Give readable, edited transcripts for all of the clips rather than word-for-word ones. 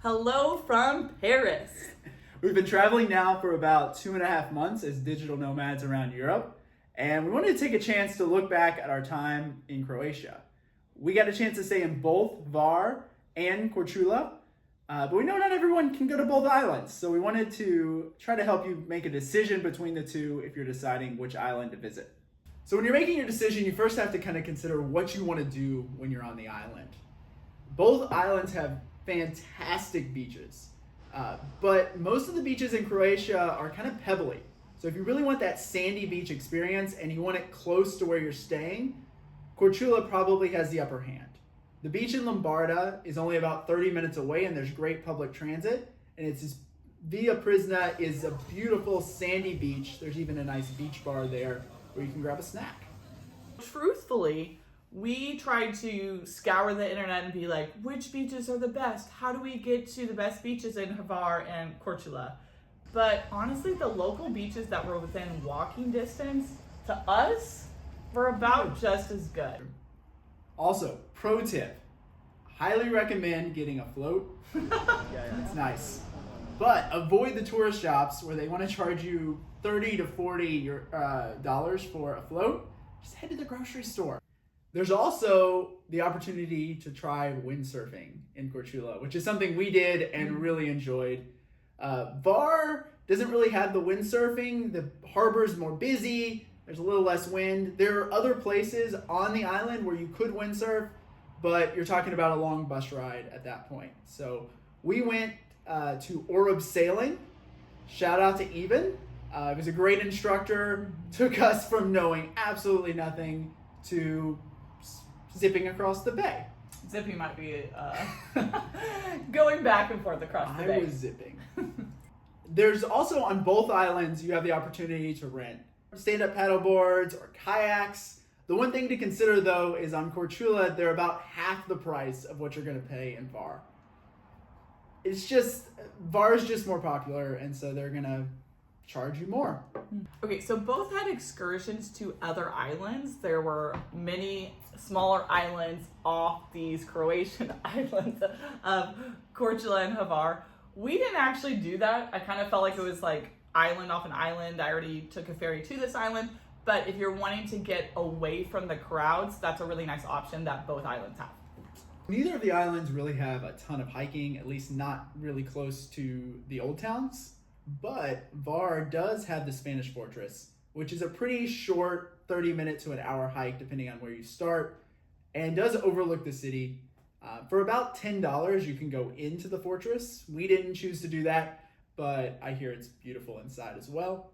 Hello from Paris. We've been traveling now for about 2.5 months as digital nomads around Europe, and we wanted to take a chance to look back at our time in Croatia. We got a chance to stay in both Hvar and Korčula, but we know not everyone can go to both islands, so we wanted to try to help you make a decision between the two if you're deciding which island to visit. So when you're making your decision, you first have to kind of consider what you want to do when you're on the island. Both islands have fantastic beaches, but most of the beaches in Croatia are kind of pebbly. So if you really want that sandy beach experience and you want it close to where you're staying, Korčula probably has the upper hand. The beach in Lombarda is only about 30 minutes away and there's great public transit, and Via Prisna is a beautiful sandy beach. There's even a nice beach bar there where you can grab a snack. Truthfully, we tried to scour the internet and be like, which beaches are the best? How do we get to the best beaches in Hvar and Korčula? But honestly, the local beaches that were within walking distance to us were about just as good. Also, pro tip, highly recommend getting a float. It's nice. But avoid the tourist shops where they want to charge you $30 to $40 for a float. Just head to the grocery store. There's also the opportunity to try windsurfing in Korčula, which is something we did and really enjoyed. Hvar doesn't really have the windsurfing. The harbor's more busy. There's a little less wind. There are other places on the island where you could windsurf, but you're talking about a long bus ride at that point. So we went to Orub Sailing. Shout out to Even. He was a great instructor. Took us from knowing absolutely nothing to zipping across the bay. Zipping might be going back and forth across the bay. I was zipping. There's also on both islands, you have the opportunity to rent stand-up paddle boards or kayaks. The one thing to consider though is on Korčula, they're about half the price of what you're going to pay in Hvar. Hvar is just more popular, and so they're going to charge you more. Okay, so both had excursions to other islands. There were many smaller islands off these Croatian islands of Korčula and Hvar. We didn't actually do that. I kind of felt like it was like island off an island. I already took a ferry to this island, but if you're wanting to get away from the crowds, that's a really nice option that both islands have. Neither of the islands really have a ton of hiking, at least not really close to the old towns. But Hvar does have the Spanish Fortress, which is a pretty short 30-minute to an hour hike depending on where you start, and does overlook the city. For about $10, you can go into the fortress. We didn't choose to do that, but I hear it's beautiful inside as well.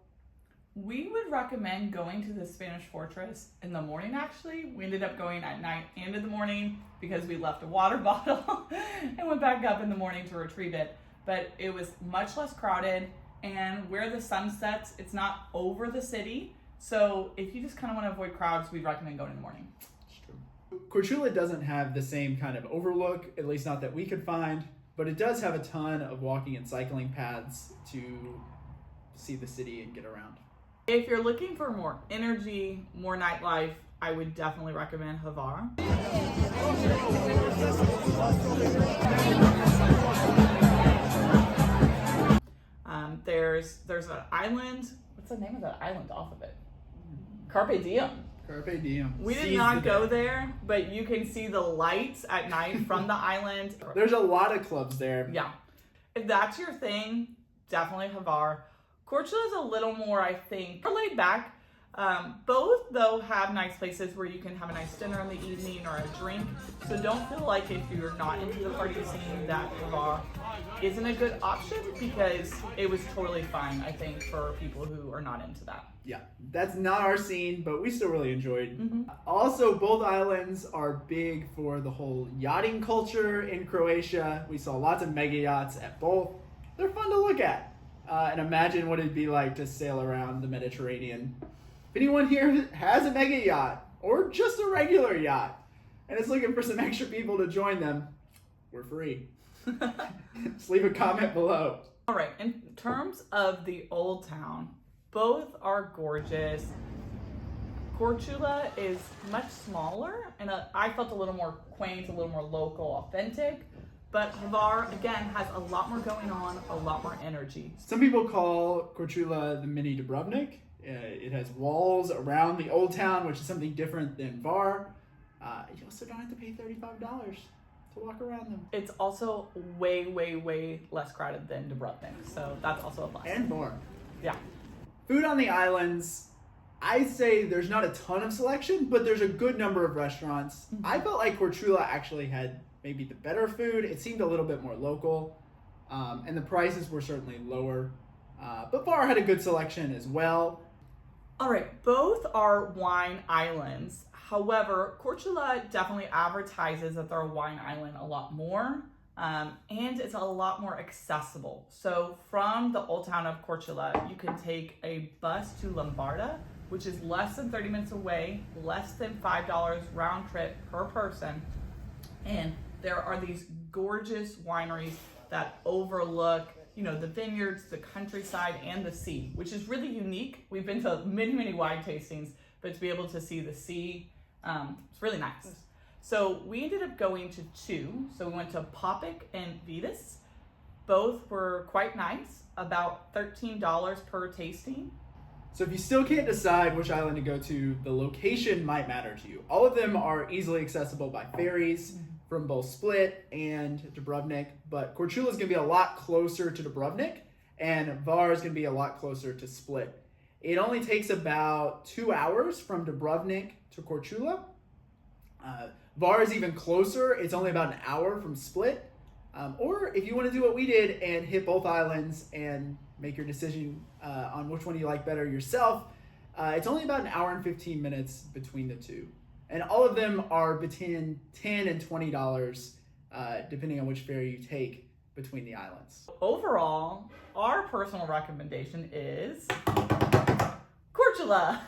We would recommend going to the Spanish Fortress in the morning, actually. We ended up going at night and in the morning because we left a water bottle and went back up in the morning to retrieve it. But it was much less crowded, and where the sun sets, it's not over the city. So if you just kind of want to avoid crowds, we'd recommend going in the morning. It's true. Korčula doesn't have the same kind of overlook, at least not that we could find, but it does have a ton of walking and cycling paths to see the city and get around. If you're looking for more energy, more nightlife, I would definitely recommend Hvar. There's an island. What's the name of that island off of it? Carpe Diem. Carpe Diem. We did not go there, but you can see the lights at night from the island. There's a lot of clubs there. Yeah. If that's your thing, definitely Hvar. Korčula is a little more, I think, laid back. Both, though, have nice places where you can have a nice dinner in the evening or a drink. So don't feel like if you're not into the party scene that Hvar isn't a good option, because it was totally fine, I think, for people who are not into that. Yeah, that's not our scene, but we still really enjoyed. Mm-hmm. Also, both islands are big for the whole yachting culture in Croatia. We saw lots of mega yachts at both. They're fun to look at. And imagine what it'd be like to sail around the Mediterranean. If anyone here has a mega yacht or just a regular yacht and is looking for some extra people to join them, we're free. Just leave a comment below. All right, in terms of the old town, both are gorgeous. Korčula is much smaller, and I felt a little more quaint, a little more local, authentic. but Hvar, again, has a lot more going on, a lot more energy. Some people call Korčula the mini Dubrovnik. It has walls around the old town, which is something different than Hvar. You also don't have to pay $35 to walk around them. It's also way, way, way less crowded than Dubrovnik, so that's also a plus. And more. Yeah. Food on the islands, I'd say there's not a ton of selection, but there's a good number of restaurants. I felt like Korčula actually had maybe the better food. It seemed a little bit more local, and the prices were certainly lower. But Hvar had a good selection as well. All right, both are wine islands. However, Korčula definitely advertises that they're a wine island a lot more, and it's a lot more accessible. So from the old town of Korčula, you can take a bus to Lombarda, which is less than 30 minutes away, less than $5 round trip per person. And there are these gorgeous wineries that overlook, you know, the vineyards, the countryside, and the sea, which is really unique. We've been to many, many wine tastings, but to be able to see the sea, it's really nice. So we ended up going to two. So we went to Popik and Vidas. Both were quite nice, about $13 per tasting. So if you still can't decide which island to go to, the location might matter to you. All of them are easily accessible by ferries from both Split and Dubrovnik, but Korčula is going to be a lot closer to Dubrovnik, and Hvar is going to be a lot closer to Split. It only takes about 2 hours from Dubrovnik to Korčula. Hvar is even closer. It's only about an hour from Split. Or if you want to do what we did and hit both islands and make your decision on which one you like better yourself, it's only about an hour and 15 minutes between the two. And all of them are between $10 and $20, depending on which ferry you take between the islands. Overall, our personal recommendation is Korčula.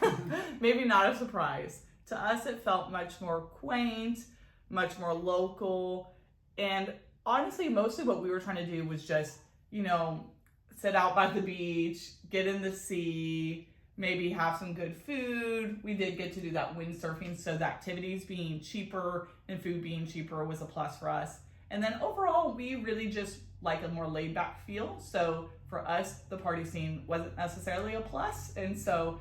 Maybe not a surprise. To us, it felt much more quaint, much more local, and honestly, mostly what we were trying to do was just, you know, sit out by the beach, get in the sea, maybe have some good food. We did get to do that windsurfing, so the activities being cheaper and food being cheaper was a plus for us. And then overall, we really just like a more laid back feel. So for us, the party scene wasn't necessarily a plus. And so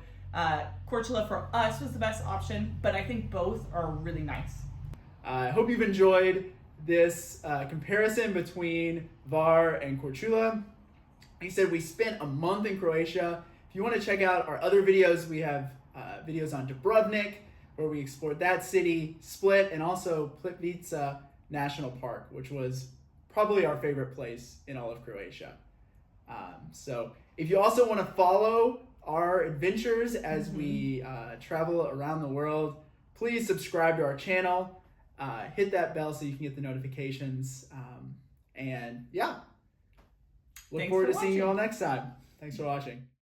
Korčula for us was the best option, but I think both are really nice. I hope you've enjoyed this comparison between Hvar and Korčula. He said we spent a month in Croatia. If you want to check out our other videos, we have videos on Dubrovnik, where we explored that city, Split, and also Plitvice National Park, which was probably our favorite place in all of Croatia. So if you also want to follow our adventures as we travel around the world, please subscribe to our channel. Hit that bell so you can get the notifications. And yeah, look Thanks forward for to seeing you watching. all next time. Thanks for watching.